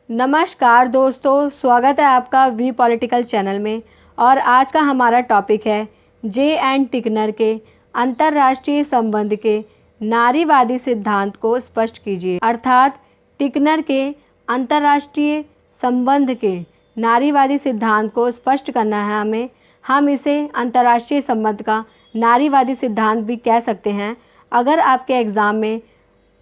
नमस्कार दोस्तों, स्वागत है आपका वी पॉलिटिकल चैनल में। और आज का हमारा टॉपिक है जे एन टिकनर के अंतर्राष्ट्रीय संबंध के नारीवादी सिद्धांत को स्पष्ट कीजिए। अर्थात टिकनर के अंतर्राष्ट्रीय संबंध के नारीवादी सिद्धांत को स्पष्ट करना है हमें। हम इसे अंतर्राष्ट्रीय संबंध का नारीवादी सिद्धांत भी कह सकते हैं। अगर आपके एग्ज़ाम में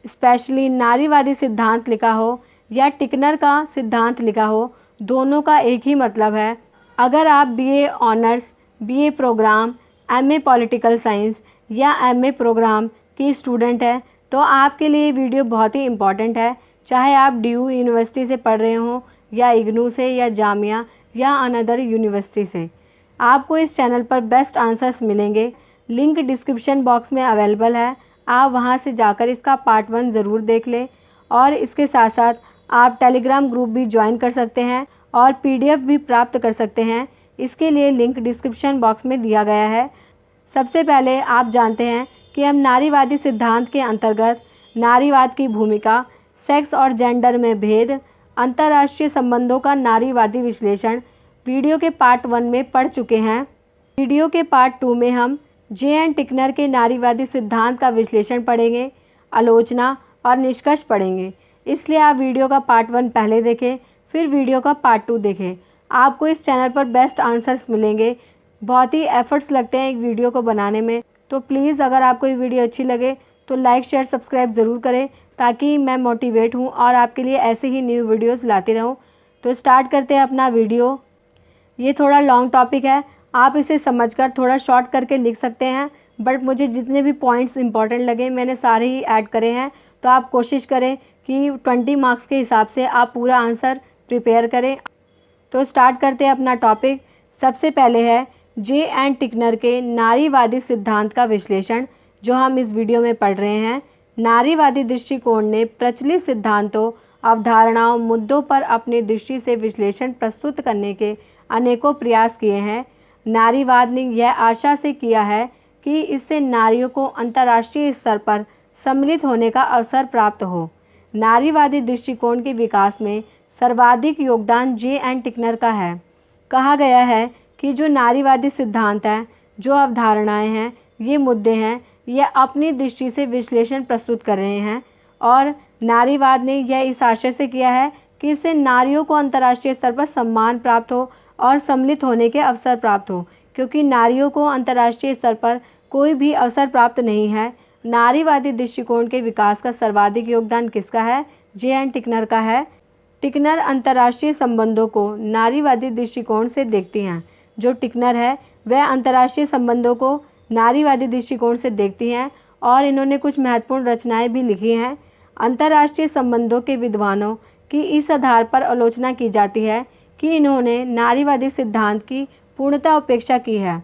स्पेशली नारीवादी सिद्धांत लिखा हो या टिकनर का सिद्धांत लिखा हो, दोनों का एक ही मतलब है। अगर आप BA honours, BA programme, MA political science या एमए प्रोग्राम की स्टूडेंट है तो आपके लिए वीडियो बहुत ही इम्पॉर्टेंट है। चाहे आप डीयू यूनिवर्सिटी से पढ़ रहे हों या इग्नू से या जामिया या अनदर यूनिवर्सिटी से, आपको इस चैनल पर बेस्ट आंसर्स मिलेंगे। लिंक डिस्क्रिप्शन बॉक्स में अवेलेबल है, आप वहां से जाकर इसका पार्ट 1 ज़रूर देख लें। और इसके साथ साथ आप टेलीग्राम ग्रुप भी ज्वाइन कर सकते हैं और पीडीएफ भी प्राप्त कर सकते हैं। इसके लिए लिंक डिस्क्रिप्शन बॉक्स में दिया गया है। सबसे पहले आप जानते हैं कि हम नारीवादी सिद्धांत के अंतर्गत नारीवाद की भूमिका, सेक्स और जेंडर में भेद, अंतर्राष्ट्रीय संबंधों का नारीवादी विश्लेषण वीडियो के पार्ट 1 में पढ़ चुके हैं। वीडियो के पार्ट 2 में हम जे एन टिकनर के नारीवादी सिद्धांत का विश्लेषण पढ़ेंगे, आलोचना और निष्कर्ष पढ़ेंगे। इसलिए आप वीडियो का पार्ट 1 पहले देखें, फिर वीडियो का पार्ट 2 देखें। आपको इस चैनल पर बेस्ट आंसर्स मिलेंगे। बहुत ही एफर्ट्स लगते हैं एक वीडियो को बनाने में, तो प्लीज़ अगर आपको ये वीडियो अच्छी लगे तो लाइक, शेयर, सब्सक्राइब ज़रूर करें ताकि मैं मोटिवेट हूँ और आपके लिए ऐसे ही न्यू वीडियोज़ लाती रहूँ। तो स्टार्ट करते हैं अपना वीडियो। ये थोड़ा लॉन्ग टॉपिक है, आप इसे समझकर थोड़ा शॉर्ट करके लिख सकते हैं, बट मुझे जितने भी पॉइंट्स इंपॉर्टेंट लगे मैंने सारे ही ऐड करे हैं। तो आप कोशिश करें कि 20 मार्क्स के हिसाब से आप पूरा आंसर प्रिपेयर करें। तो स्टार्ट करते हैं अपना टॉपिक। सबसे पहले है जे एन टिकनर के नारीवादी सिद्धांत का विश्लेषण, जो हम इस वीडियो में पढ़ रहे हैं। नारीवादी दृष्टिकोण ने प्रचलित सिद्धांतों, अवधारणाओं, मुद्दों पर अपनी दृष्टि से विश्लेषण प्रस्तुत करने के अनेकों प्रयास किए हैं। नारीवाद ने यह आशा से किया है कि इससे नारियों को अंतर्राष्ट्रीय स्तर पर सम्मिलित होने का अवसर प्राप्त हो। नारीवादी दृष्टिकोण के विकास में सर्वाधिक योगदान जे एन टिकनर का है। कहा गया है कि जो नारीवादी सिद्धांत हैं, जो अवधारणाएं हैं, ये मुद्दे हैं, ये अपनी दृष्टि से विश्लेषण प्रस्तुत कर रहे हैं। और नारीवाद ने यह इस आशय से किया है कि इससे नारियों को अंतर्राष्ट्रीय स्तर पर सम्मान प्राप्त हो और सम्मिलित होने के अवसर प्राप्त हो, क्योंकि नारियों को अंतर्राष्ट्रीय स्तर पर कोई भी अवसर प्राप्त नहीं है। नारीवादी दृष्टिकोण के विकास का सर्वाधिक योगदान किसका है? जे एन टिकनर का है। टिकनर अंतर्राष्ट्रीय संबंधों को नारीवादी दृष्टिकोण से देखती हैं। जो टिकनर है वह अंतर्राष्ट्रीय संबंधों को नारीवादी दृष्टिकोण से देखती हैं और इन्होंने कुछ महत्वपूर्ण रचनाएं भी लिखी हैं। अंतर्राष्ट्रीय संबंधों के विद्वानों की इस आधार पर आलोचना की जाती है कि इन्होंने नारीवादी सिद्धांत की पूर्णतः उपेक्षा की है।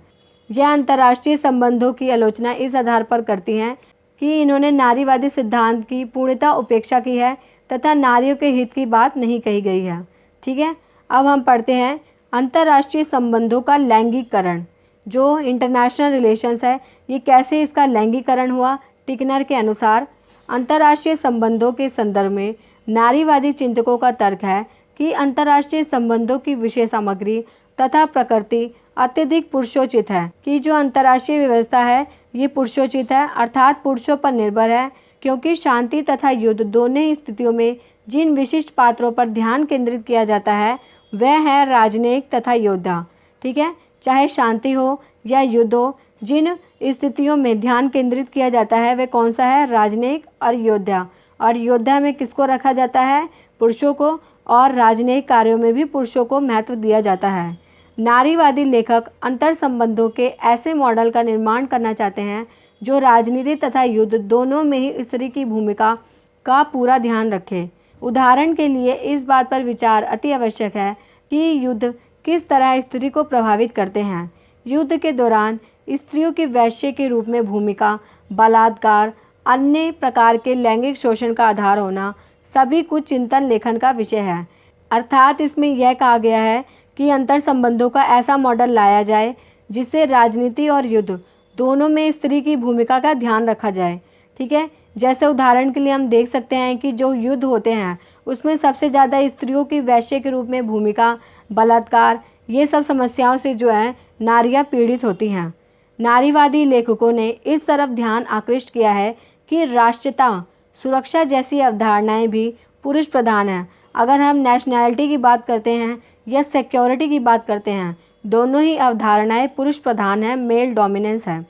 यह अंतर्राष्ट्रीय संबंधों की आलोचना इस आधार पर करती हैं कि इन्होंने नारीवादी सिद्धांत की पूर्णतः उपेक्षा की है तथा नारियों के हित की बात नहीं कही गई है। ठीक है, अब हम पढ़ते हैं अंतर्राष्ट्रीय संबंधों का लैंगिकरण। जो इंटरनेशनल रिलेशंस है, ये कैसे इसका लैंगिकरण हुआ? टिकनर के अनुसार अंतर्राष्ट्रीय संबंधों के संदर्भ में नारीवादी चिंतकों का तर्क है कि अंतर्राष्ट्रीय संबंधों की विषय सामग्री तथा प्रकृति अत्यधिक पुरुषोचित है। कि जो अंतर्राष्ट्रीय व्यवस्था है ये पुरुषोचित है, अर्थात पुरुषों पर निर्भर है, क्योंकि शांति तथा युद्ध दोनों ही स्थितियों में जिन विशिष्ट पात्रों पर ध्यान केंद्रित किया जाता है वह है राजनयिक तथा योद्धा। ठीक है, चाहे शांति हो या युद्ध हो, जिन स्थितियों में ध्यान केंद्रित किया जाता है वह कौन सा है? राजनयिक और योद्धा। और योद्धा में किसको रखा जाता है? पुरुषों को। और राजनयिक कार्यों में भी पुरुषों को महत्व दिया जाता है। नारीवादी लेखक अंतर संबंधों के ऐसे मॉडल का निर्माण करना चाहते हैं जो राजनीति तथा युद्ध दोनों में ही स्त्री की भूमिका का पूरा ध्यान रखे। उदाहरण के लिए इस बात पर विचार अति आवश्यक है कि युद्ध किस तरह स्त्री को प्रभावित करते हैं। युद्ध के दौरान स्त्रियों की वैश्य के रूप में भूमिका, बलात्कार, अन्य प्रकार के लैंगिक शोषण का आधार होना, सभी कुछ चिंतन लेखन का विषय है। अर्थात इसमें यह कहा गया है कि अंतर संबंधों का ऐसा मॉडल लाया जाए जिससे राजनीति और युद्ध दोनों में स्त्री की भूमिका का ध्यान रखा जाए। ठीक है, जैसे उदाहरण के लिए हम देख सकते हैं कि जो युद्ध होते हैं उसमें सबसे ज़्यादा स्त्रियों की वैश्य के रूप में भूमिका, बलात्कार, ये सब समस्याओं से जो है नारियां पीड़ित होती हैं। नारीवादी लेखकों ने इस तरफ ध्यान आकृष्ट किया है कि राष्ट्रीयता, सुरक्षा जैसी अवधारणाएं भी पुरुष प्रधान हैं। अगर हम नेशनैलिटी की बात करते हैं या सिक्योरिटी की बात करते हैं, दोनों ही अवधारणाएं पुरुष प्रधान हैं, मेल डोमिनेंस है।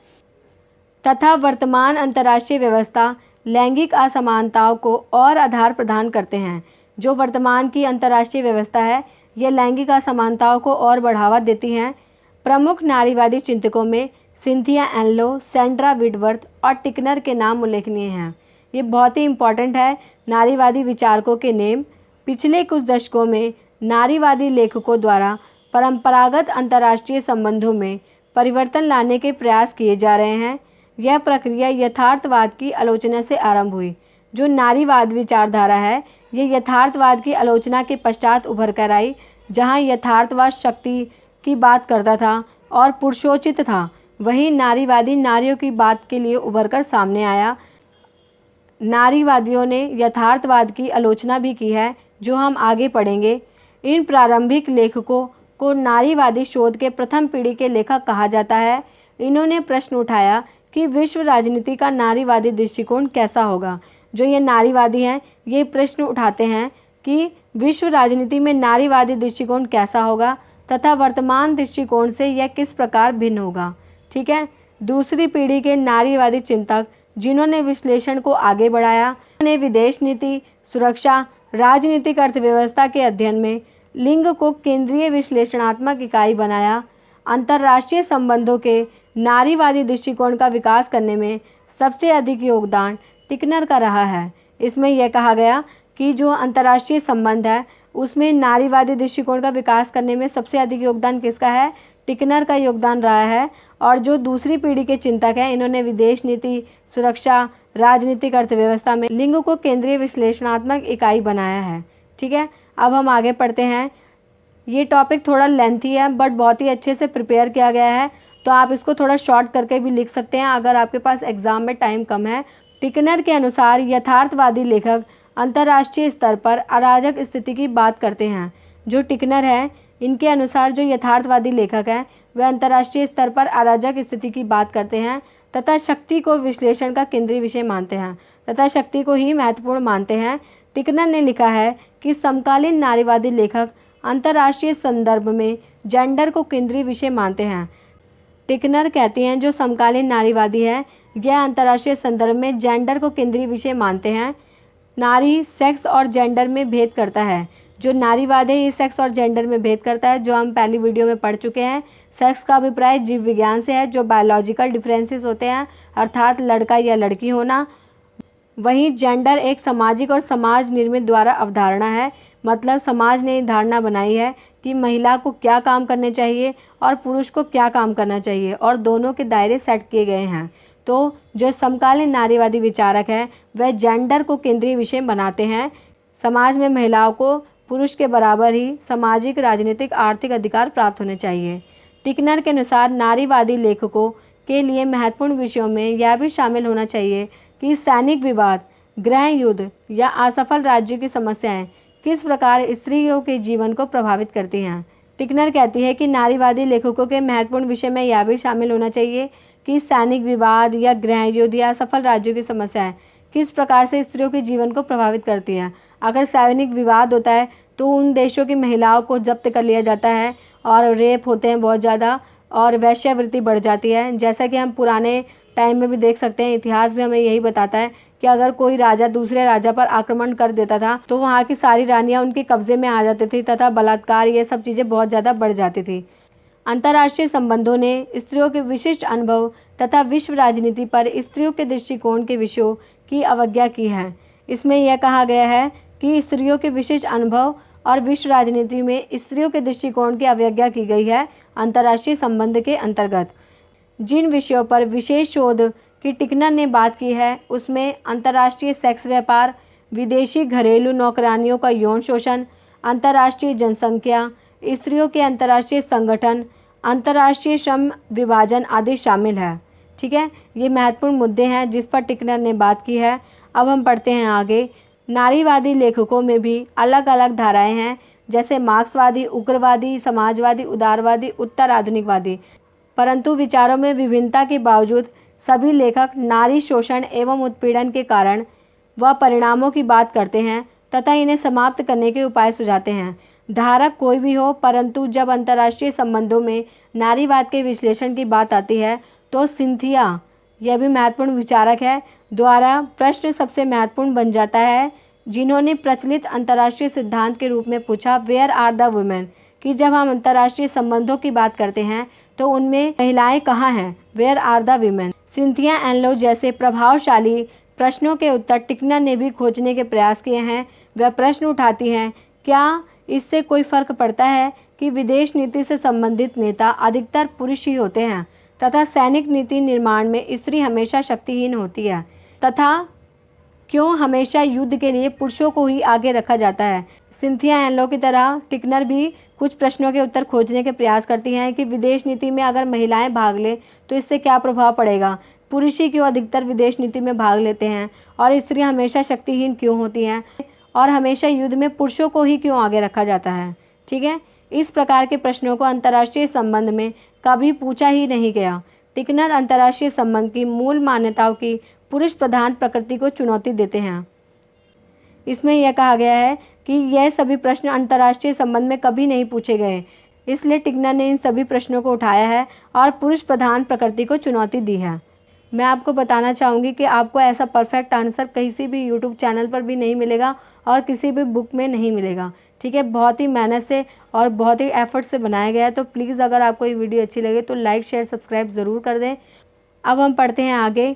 तथा वर्तमान अंतर्राष्ट्रीय व्यवस्था लैंगिक असमानताओं को और आधार प्रदान करते हैं। जो वर्तमान की अंतर्राष्ट्रीय व्यवस्था है, ये लैंगिक असमानताओं को और बढ़ावा देती हैं। प्रमुख नारीवादी चिंतकों में सिंथिया एनलो, सेंड्रा विडवर्थ और टिकनर के नाम उल्लेखनीय हैं। ये बहुत ही इम्पॉर्टेंट है नारीवादी विचारकों के नेम। पिछले कुछ दशकों में नारीवादी लेखकों द्वारा परंपरागत अंतर्राष्ट्रीय संबंधों में परिवर्तन लाने के प्रयास किए जा रहे हैं। यह प्रक्रिया यथार्थवाद की आलोचना से आरंभ हुई। जो नारीवाद विचारधारा है, ये यथार्थवाद की आलोचना के पश्चात उभर कर आई, जहाँ यथार्थवाद शक्ति की बात करता था और पुरुषोचित था, वहीं नारीवादी नारियों की बात के लिए उभर कर सामने आया। नारीवादियों ने यथार्थवाद की आलोचना भी की है, जो हम आगे पढ़ेंगे। इन प्रारंभिक लेखकों को नारीवादी शोध के प्रथम पीढ़ी के लेखक कहा जाता है। इन्होंने प्रश्न उठाया कि विश्व राजनीति का नारीवादी दृष्टिकोण कैसा होगा। जो ये नारीवादी हैं, ये प्रश्न उठाते हैं कि विश्व राजनीति में नारीवादी दृष्टिकोण कैसा होगा तथा वर्तमान दृष्टिकोण से यह किस प्रकार भिन्न होगा। ठीक है। दूसरी पीढ़ी के नारीवादी चिंतक जिन्होंने विश्लेषण को आगे बढ़ाया, उन्होंने विदेश नीति, सुरक्षा, राजनीतिक अर्थव्यवस्था के अध्ययन में लिंग को केंद्रीय विश्लेषणात्मक इकाई बनाया। अंतर्राष्ट्रीय संबंधों के नारीवादी दृष्टिकोण का विकास करने में सबसे अधिक योगदान टिकनर का रहा है। इसमें यह कहा गया कि जो अंतर्राष्ट्रीय संबंध है, उसमें नारीवादी दृष्टिकोण का विकास करने में सबसे अधिक योगदान किसका है? टिकनर का योगदान रहा है। और जो दूसरी पीढ़ी के चिंतक हैं, इन्होंने विदेश नीति, सुरक्षा, राजनीतिक अर्थव्यवस्था में लिंग को केंद्रीय विश्लेषणात्मक इकाई बनाया है। ठीक है। अब हम आगे पढ़ते हैं। ये टॉपिक थोड़ा लेंथी है, बट बहुत ही अच्छे से प्रिपेयर किया गया है, तो आप इसको थोड़ा शॉर्ट करके भी लिख सकते हैं अगर आपके पास एग्जाम में टाइम कम है। टिकनर के अनुसार यथार्थवादी लेखक अंतर्राष्ट्रीय स्तर पर अराजक स्थिति की बात करते हैं। जो टिकनर है, इनके अनुसार जो यथार्थवादी लेखक हैं, वे अंतर्राष्ट्रीय स्तर पर अराजक स्थिति की बात करते हैं तथा शक्ति को विश्लेषण का केंद्रीय विषय मानते हैं तथा शक्ति को ही महत्वपूर्ण मानते हैं। टिकनर ने लिखा है कि समकालीन नारीवादी लेखक अंतर्राष्ट्रीय संदर्भ में जेंडर को केंद्रीय विषय मानते हैं। टिकनर कहती हैं जो समकालीन नारीवादी है, यह अंतर्राष्ट्रीय संदर्भ में जेंडर को केंद्रीय विषय मानते हैं। नारी सेक्स और जेंडर में भेद करता है। जो नारीवाद है, ये सेक्स और जेंडर में भेद करता है, जो हम पहली वीडियो में पढ़ चुके हैं। सेक्स का अभिप्राय जीव विज्ञान से है, जो बायोलॉजिकल डिफरेंसेस होते हैं, अर्थात लड़का या लड़की होना। वहीं जेंडर एक सामाजिक और समाज निर्मित द्वारा अवधारणा है, मतलब समाज ने धारणा बनाई है कि महिला को क्या काम करने चाहिए और पुरुष को क्या काम करना चाहिए, और दोनों के दायरे सेट किए गए हैं। तो जो समकालीन नारीवादी विचारक है, वह जेंडर को केंद्रीय विषय बनाते हैं। समाज में महिलाओं को पुरुष के बराबर ही सामाजिक, राजनीतिक, आर्थिक अधिकार प्राप्त होने चाहिए। टिकनर के अनुसार नारीवादी लेखकों के लिए महत्वपूर्ण विषयों में यह भी शामिल होना चाहिए कि सैनिक विवाद, गृह युद्ध या असफल राज्यों की समस्याएं किस प्रकार स्त्रियों के जीवन को प्रभावित करती हैं। टिकनर कहती है कि नारीवादी लेखकों के महत्वपूर्ण विषय में यह भी शामिल होना चाहिए कि सैनिक विवाद या गृह युद्ध या असफल राज्यों की समस्याएं किस प्रकार से स्त्रियों के जीवन को प्रभावित करती हैं। अगर सैनिक विवाद होता है तो उन देशों की महिलाओं को जब्त कर लिया जाता है और रेप होते हैं बहुत ज़्यादा, और वैश्यावृत्ति बढ़ जाती है। जैसा कि हम पुराने टाइम में भी देख सकते हैं, इतिहास भी हमें यही बताता है कि अगर कोई राजा दूसरे राजा पर आक्रमण कर देता था तो वहाँ की सारी रानियाँ उनके कब्जे में आ जाती थी तथा बलात्कार, ये सब चीज़ें बहुत ज़्यादा बढ़ जाती थी। अंतर्राष्ट्रीय संबंधों ने स्त्रियों के विशिष्ट अनुभव तथा विश्व राजनीति पर स्त्रियों के दृष्टिकोण के विषयों की अवज्ञा की है। इसमें यह कहा गया है कि स्त्रियों के विशिष्ट अनुभव और विश्व राजनीति में स्त्रियों के दृष्टिकोण की अवज्ञा की गई है। अंतर्राष्ट्रीय संबंध के अंतर्गत जिन विषयों पर विशेष शोध की टिकनर ने बात की है, उसमें अंतर्राष्ट्रीय सेक्स व्यापार, विदेशी घरेलू नौकरानियों का यौन शोषण, अंतर्राष्ट्रीय जनसंख्या, स्त्रियों के अंतर्राष्ट्रीय संगठन, अंतर्राष्ट्रीय श्रम विभाजन आदि शामिल है। ठीक है, ये महत्वपूर्ण मुद्दे हैं जिस पर टिकनर ने बात की है। अब हम पढ़ते हैं आगे। नारीवादी लेखकों में भी अलग अलग धाराएं हैं, जैसे मार्क्सवादी, उग्रवादी, समाजवादी, उदारवादी, उत्तर आधुनिकवादी। परंतु विचारों में विभिन्नता के बावजूद सभी लेखक नारी शोषण एवं उत्पीड़न के कारण व परिणामों की बात करते हैं तथा इन्हें समाप्त करने के उपाय सुझाते हैं। धारक कोई भी हो, परंतु जब अंतर्राष्ट्रीय संबंधों में नारीवाद के विश्लेषण की बात आती है तो सिंथिया, यह भी महत्वपूर्ण विचारक है, द्वारा प्रश्न सबसे महत्वपूर्ण बन जाता है, जिन्होंने प्रचलित अंतर्राष्ट्रीय सिद्धांत के रूप में पूछा वेयर आर द वुमेन, कि जब हम अंतर्राष्ट्रीय संबंधों की बात करते हैं तो उनमें महिलाएं कहाँ हैं, where are the women. Cynthia Enloe जैसे प्रभावशाली प्रश्नों के उत्तर टिकनर ने भी खोजने के प्रयास किए हैं। वह प्रश्न उठाती हैं, क्या इससे कोई फर्क पड़ता है कि विदेश नीति से संबंधित नेता अधिकतर पुरुष ही होते हैं तथा सैनिक नीति निर्माण में स्त्री हमेशा शक्तिहीन होती है, तथा क्यों हमेशा युद्ध के लिए पुरुषों को ही आगे रखा जाता है। सिंथिया एनलो की तरह टिकनर भी कुछ प्रश्नों के उत्तर खोजने के प्रयास करती हैं कि विदेश नीति में अगर महिलाएं भाग लें तो इससे क्या प्रभाव पड़ेगा, पुरुष ही क्यों अधिकतर विदेश नीति में भाग लेते हैं और स्त्रियां हमेशा शक्तिहीन क्यों होती हैं और हमेशा युद्ध में पुरुषों को ही क्यों आगे रखा जाता है। ठीक है, इस प्रकार के प्रश्नों को अंतर्राष्ट्रीय संबंध में कभी पूछा ही नहीं गया। टिकनर अंतर्राष्ट्रीय संबंध की मूल मान्यताओं की पुरुष प्रधान प्रकृति को चुनौती देते हैं। इसमें यह कहा गया है कि यह सभी प्रश्न अंतर्राष्ट्रीय संबंध में कभी नहीं पूछे गए, इसलिए टिकनर ने इन सभी प्रश्नों को उठाया है और पुरुष प्रधान प्रकृति को चुनौती दी है। मैं आपको बताना चाहूँगी कि आपको ऐसा परफेक्ट आंसर कहीं से भी यूट्यूब चैनल पर भी नहीं मिलेगा और किसी भी बुक में नहीं मिलेगा। ठीक है, बहुत ही मेहनत से और बहुत ही एफर्ट से बनाया गया है। तो प्लीज़ अगर आपको ये वीडियो अच्छी लगे तो लाइक शेयर सब्सक्राइब ज़रूर कर दें। अब हम पढ़ते हैं आगे।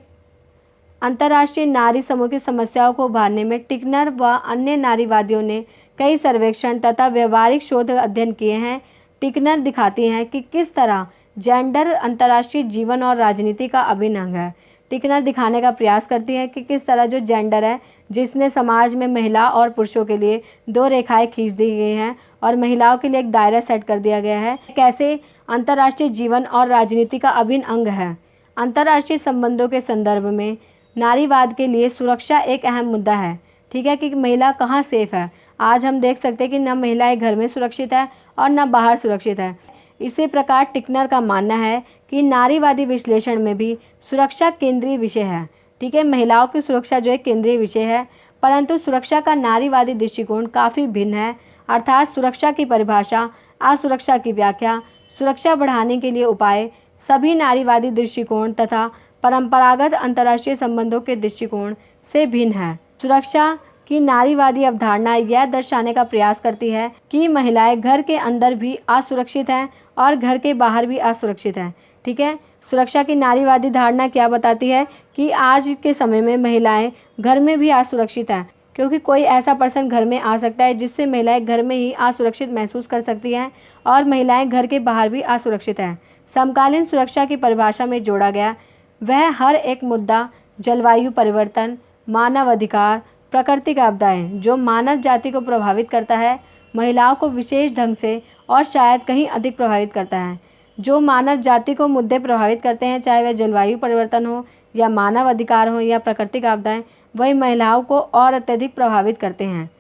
अंतर्राष्ट्रीय नारी समूह की समस्याओं को उभारने में टिकनर व अन्य नारीवादियों ने कई सर्वेक्षण तथा व्यवहारिक शोध अध्ययन किए हैं। टिकनर दिखाती हैं कि किस तरह जेंडर अंतर्राष्ट्रीय जीवन और राजनीति का अभिन्न अंग है। टिकनर दिखाने का प्रयास करती है कि किस तरह जो जेंडर है, जिसने समाज में महिला और पुरुषों के लिए दो रेखाएं खींच दी गई हैं और महिलाओं के लिए एक दायरा सेट कर दिया गया है, कैसे अंतर्राष्ट्रीय जीवन और राजनीति का अभिन्न अंग है। अंतर्राष्ट्रीय संबंधों के संदर्भ में नारीवाद के लिए सुरक्षा एक अहम मुद्दा है। ठीक है, कि महिला कहाँ सेफ है। आज हम देख सकते हैं कि न महिलाएं घर में सुरक्षित है और न बाहर सुरक्षित है। इसी प्रकार टिकनर का मानना है कि नारीवादी विश्लेषण में भी सुरक्षा केंद्रीय विषय है। ठीक है, महिलाओं की सुरक्षा जो एक केंद्रीय विषय है, परंतु सुरक्षा का नारीवादी दृष्टिकोण काफ़ी भिन्न है। अर्थात सुरक्षा की परिभाषा, असुरक्षा की व्याख्या, सुरक्षा बढ़ाने के लिए उपाय सभी नारीवादी दृष्टिकोण तथा परंपरागत अंतर्राष्ट्रीय संबंधों के दृष्टिकोण से भिन्न है। सुरक्षा की नारीवादी अवधारणा यह दर्शाने का प्रयास करती है कि महिलाएं घर के अंदर भी असुरक्षित हैं और घर के बाहर भी असुरक्षित हैं। ठीक है, सुरक्षा की नारीवादी धारणा क्या बताती है कि आज के समय में महिलाएं घर में भी असुरक्षित हैं, क्योंकि कोई ऐसा पर्सन घर में आ सकता है जिससे महिलाएं घर में ही असुरक्षित महसूस कर सकती हैं और महिलाएं घर के बाहर भी असुरक्षित हैं। समकालीन सुरक्षा की परिभाषा में जोड़ा गया वह हर एक मुद्दा जलवायु परिवर्तन, मानव अधिकार, प्राकृतिक आपदाएं जो मानव जाति को प्रभावित करता है, महिलाओं को विशेष ढंग से और शायद कहीं अधिक प्रभावित करता है। जो मानव जाति को मुद्दे प्रभावित करते हैं, चाहे वह जलवायु परिवर्तन हो या मानव अधिकार हो या प्राकृतिक आपदाएं, वही महिलाओं को और अत्यधिक प्रभावित करते हैं।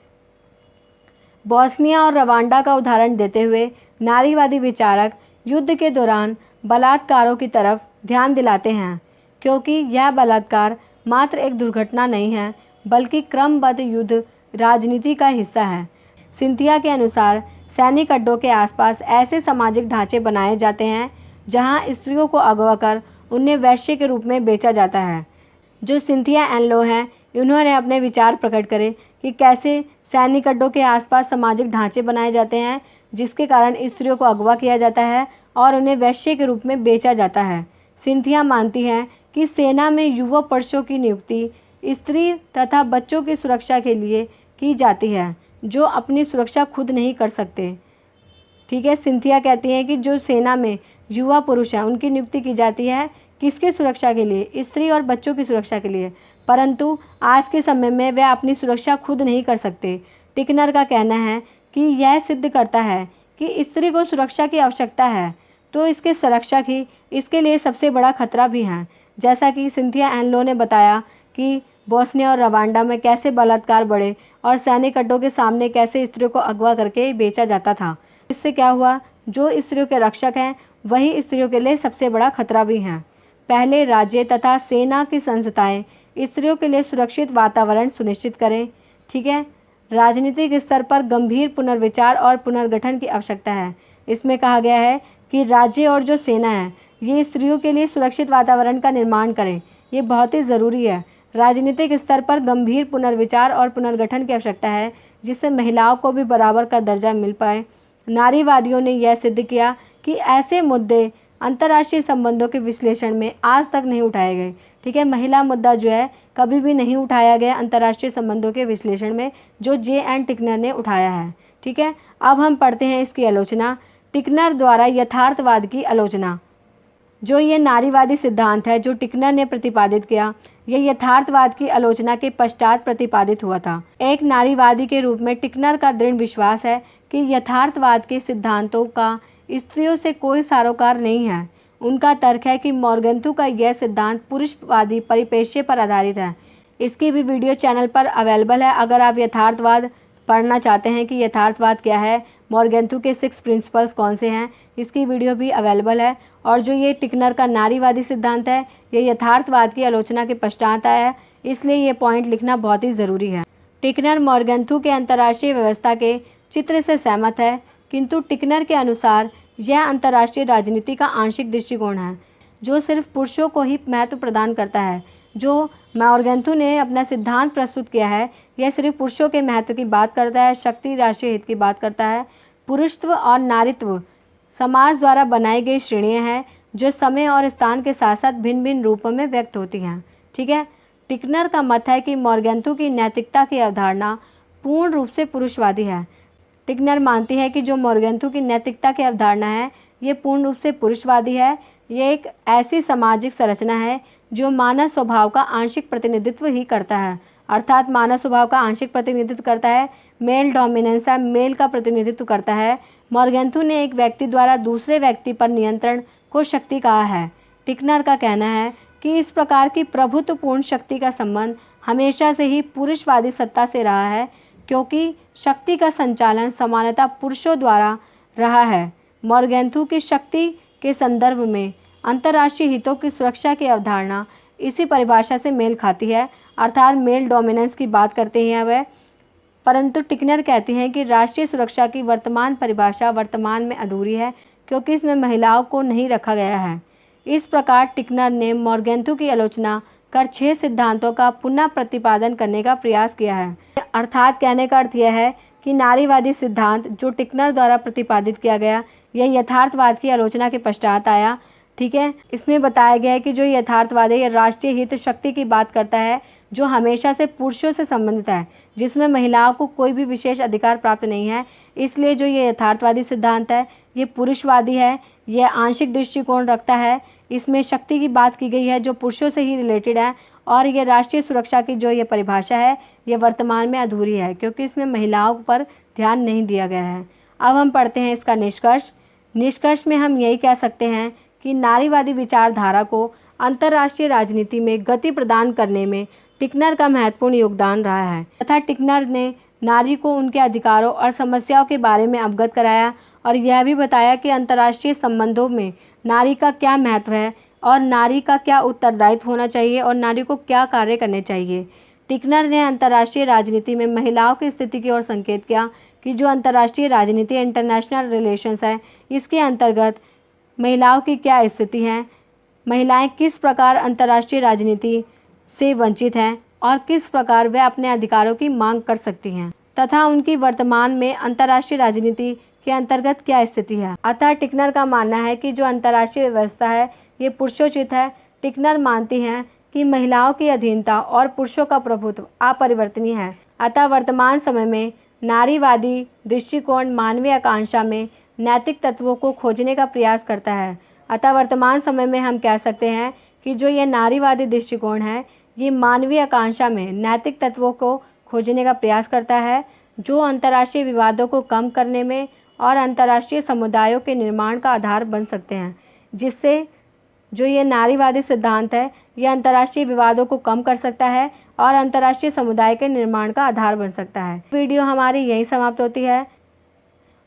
बोस्निया और रवांडा का उदाहरण देते हुए नारीवादी विचारक युद्ध के दौरान बलात्कारों की तरफ ध्यान दिलाते हैं, क्योंकि यह बलात्कार मात्र एक दुर्घटना नहीं है बल्कि क्रमबद्ध युद्ध राजनीति का हिस्सा है। सिंथिया के अनुसार सैनिक अड्डों के आसपास ऐसे सामाजिक ढांचे बनाए जाते हैं जहां स्त्रियों को अगवा कर उन्हें वैश्य के रूप में बेचा जाता है। जो सिंथिया एनलो हैं, उन्होंने अपने विचार प्रकट करे कि कैसे सैनिक अड्डों के आसपास सामाजिक ढांचे बनाए जाते हैं जिसके कारण स्त्रियों को अगवा किया जाता है और उन्हें वैश्य के रूप में बेचा जाता है। सिंथिया मानती हैं कि सेना में युवा पुरुषों की नियुक्ति स्त्री तथा बच्चों की सुरक्षा के लिए की जाती है जो अपनी सुरक्षा खुद नहीं कर सकते। ठीक है, सिंथिया कहती हैं कि जो सेना में युवा पुरुष हैं उनकी नियुक्ति की जाती है किसकी सुरक्षा के लिए, स्त्री और बच्चों की सुरक्षा के लिए, परंतु आज के समय में वे अपनी सुरक्षा खुद नहीं कर सकते। टिकनर का कहना है कि यह सिद्ध करता है कि स्त्री को सुरक्षा की आवश्यकता है, तो इसके संरक्षक ही इसके लिए सबसे बड़ा खतरा भी हैं। जैसा कि सिंथिया एनलो ने बताया कि बोस्निया और रवांडा में कैसे बलात्कार बढ़े और सैनिक अड्डों के सामने कैसे स्त्रियों को अगवा करके बेचा जाता था। इससे क्या हुआ, जो स्त्रियों के रक्षक हैं वही स्त्रियों के लिए सबसे बड़ा खतरा भी हैं। पहले राज्य तथा सेना की संस्थाएं स्त्रियों के लिए सुरक्षित वातावरण सुनिश्चित करें। ठीक है। राजनीतिक स्तर पर गंभीर पुनर्विचार और पुनर्गठन की आवश्यकता है। इसमें कहा गया है कि राज्य और जो सेना है ये स्त्रियों के लिए सुरक्षित वातावरण का निर्माण करें। ये बहुत ही ज़रूरी है। राजनीतिक स्तर पर गंभीर पुनर्विचार और पुनर्गठन की आवश्यकता है जिससे महिलाओं को भी बराबर का दर्जा मिल पाए। नारीवादियों ने यह सिद्ध किया कि ऐसे मुद्दे अंतर्राष्ट्रीय संबंधों के विश्लेषण में आज तक नहीं उठाए गए। ठीक है। महिला मुद्दा जो है कभी भी नहीं उठाया गया अंतर्राष्ट्रीय संबंधों के विश्लेषण में, जो जे.एन. टिकनर ने उठाया है। ठीक है। अब हम पढ़ते हैं इसकी आलोचना। टिकनर द्वारा यथार्थवाद की आलोचना। जो ये नारीवादी सिद्धांत है जो टिकनर ने प्रतिपादित किया, यह यथार्थवाद की आलोचना के पश्चात प्रतिपादित हुआ था। एक नारीवादी के रूप में टिकनर का दृढ़ विश्वास है कि यथार्थवाद के सिद्धांतों का स्त्रियों से कोई सरोकार नहीं है। उनका तर्क है कि मॉर्गेंथु का यह सिद्धांत पुरुषवादी परिप्रेक्ष्य पर आधारित है। इसकी भी वीडियो चैनल पर अवेलेबल है। अगर आप यथार्थवाद पढ़ना चाहते हैं कि यथार्थवाद क्या है, मॉर्गेंथु के 6 प्रिंसिपल्स कौन से हैं, इसकी वीडियो भी अवेलेबल है। और जो ये टिकनर का नारीवादी सिद्धांत है ये यथार्थवाद की आलोचना के पश्चात आया है, इसलिए ये पॉइंट लिखना बहुत ही ज़रूरी है। टिकनर मॉर्गेंथु के अंतर्राष्ट्रीय व्यवस्था के चित्र से सहमत है, किंतु टिकनर के अनुसार यह अंतर्राष्ट्रीय राजनीति का आंशिक दृष्टिकोण है जो सिर्फ पुरुषों को ही महत्व प्रदान करता है। जो मॉर्गेंथु ने अपना सिद्धांत प्रस्तुत किया है यह सिर्फ पुरुषों के महत्व की बात करता है, शक्ति राष्ट्रीय हित की बात करता है। पुरुषत्व और नारीत्व समाज द्वारा बनाई गई श्रेणियाँ हैं जो समय और स्थान के साथ साथ भिन्न भिन्न रूपों में व्यक्त होती हैं। ठीक है। टिकनर का मत है कि मॉर्गेंथु की नैतिकता की अवधारणा पूर्ण रूप से पुरुषवादी है। टिकनर मानती है कि जो मॉर्गेंथु की नैतिकता की अवधारणा है ये पूर्ण रूप से पुरुषवादी है। ये एक ऐसी सामाजिक संरचना है जो मानव स्वभाव का आंशिक प्रतिनिधित्व ही करता है, अर्थात मानव स्वभाव का आंशिक प्रतिनिधित्व करता है। मेल डोमिनेंस है, मेल का प्रतिनिधित्व करता है। मॉर्गेंथु ने एक व्यक्ति द्वारा दूसरे व्यक्ति पर नियंत्रण को शक्ति कहा है। टिकनर का कहना है कि इस प्रकार की प्रभुत्वपूर्ण शक्ति का संबंध हमेशा से ही पुरुषवादी सत्ता से रहा है, क्योंकि शक्ति का संचालन समानतः पुरुषों द्वारा रहा है। मॉर्गेंथु की शक्ति के संदर्भ में अंतर्राष्ट्रीय हितों की सुरक्षा की अवधारणा इसी परिभाषा से मेल खाती है, अर्थात मेल डोमिनेंस की बात करते हैं वह। परंतु टिकनर कहती हैं कि राष्ट्रीय सुरक्षा की वर्तमान परिभाषा वर्तमान में अधूरी है, क्योंकि इसमें महिलाओं को नहीं रखा गया है। इस प्रकार टिकनर ने मॉर्गेंथु की आलोचना कर 6 सिद्धांतों का पुनः प्रतिपादन करने का प्रयास किया है। अर्थात कहने का अर्थ यह है कि नारीवादी सिद्धांत जो टिकनर द्वारा प्रतिपादित किया गया यह यथार्थवाद की आलोचना के पश्चात आया। ठीक है। इसमें बताया गया है कि जो यथार्थवाद है यह राष्ट्रीय हित शक्ति की बात करता है जो हमेशा से पुरुषों से संबंधित है, जिसमें महिलाओं को कोई भी विशेष अधिकार प्राप्त नहीं है। इसलिए जो ये यथार्थवादी सिद्धांत है ये पुरुषवादी है, यह आंशिक दृष्टिकोण रखता है। इसमें शक्ति की बात की गई है जो पुरुषों से ही रिलेटेड है, और ये राष्ट्रीय सुरक्षा की जो ये परिभाषा है ये वर्तमान में अधूरी है, क्योंकि इसमें महिलाओं पर ध्यान नहीं दिया गया है। अब हम पढ़ते हैं इसका निष्कर्ष। निष्कर्ष में हम यही कह सकते हैं कि नारीवादी विचारधारा को अंतर्राष्ट्रीय राजनीति में गति प्रदान करने में टिकनर का महत्वपूर्ण योगदान रहा है, तथा टिकनर ने नारी को उनके अधिकारों और समस्याओं के बारे में अवगत कराया और यह भी बताया कि अंतर्राष्ट्रीय संबंधों में नारी का क्या महत्व है और नारी का क्या उत्तरदायित्व होना चाहिए और नारी को क्या कार्य करने चाहिए। टिकनर ने अंतर्राष्ट्रीय राजनीति में महिलाओं की स्थिति की ओर संकेत किया कि जो अंतर्राष्ट्रीय राजनीति इंटरनेशनल रिलेशंस है इसके अंतर्गत महिलाओं की क्या स्थिति है, महिलाएं किस प्रकार अंतर्राष्ट्रीय राजनीति से वंचित हैं और किस प्रकार वे अपने अधिकारों की मांग कर सकती हैं, तथा उनकी वर्तमान में अंतर्राष्ट्रीय राजनीति के अंतर्गत क्या स्थिति है। अतः टिकनर का मानना है कि जो अंतर्राष्ट्रीय व्यवस्था है ये पुरुषोचित है। टिकनर मानती हैं कि महिलाओं की अधीनता और पुरुषों का प्रभुत्व अपरिवर्तनीय है। अतः वर्तमान समय में नारीवादी दृष्टिकोण मानवीय आकांक्षा में नैतिक तत्वों को खोजने का प्रयास करता है। अतः वर्तमान समय में हम कह सकते हैं कि जो ये नारीवादी दृष्टिकोण है ये मानवीय आकांक्षा में नैतिक तत्वों को खोजने का प्रयास करता है, जो अंतर्राष्ट्रीय विवादों को कम करने में और अंतर्राष्ट्रीय समुदायों के निर्माण का आधार बन सकते हैं, जिससे जो ये नारीवादी सिद्धांत है, ये अंतर्राष्ट्रीय विवादों को कम कर सकता है और अंतर्राष्ट्रीय समुदाय के निर्माण का आधार बन सकता है। वीडियो हमारी यहीं समाप्त होती है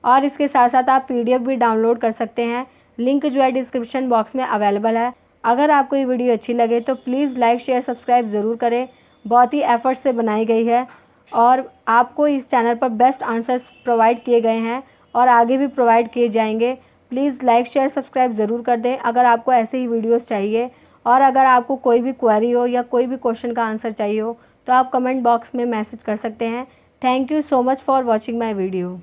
और इसके साथ साथ आप PDF भी डाउनलोड कर सकते हैं। लिंक जो है डिस्क्रिप्शन बॉक्स में अवेलेबल है। अगर आपको ये वीडियो अच्छी लगे तो प्लीज़ लाइक शेयर सब्सक्राइब ज़रूर करें। बहुत ही एफर्ट से बनाई गई है और आपको इस चैनल पर बेस्ट आंसर्स प्रोवाइड किए गए हैं और आगे भी प्रोवाइड किए जाएंगे। प्लीज़ लाइक शेयर सब्सक्राइब ज़रूर कर दें अगर आपको ऐसे ही वीडियोस चाहिए। और अगर आपको कोई भी क्वेरी हो या कोई भी क्वेश्चन का आंसर चाहिए हो तो आप कमेंट बॉक्स में मैसेज कर सकते हैं। Thank you so much for watching my video.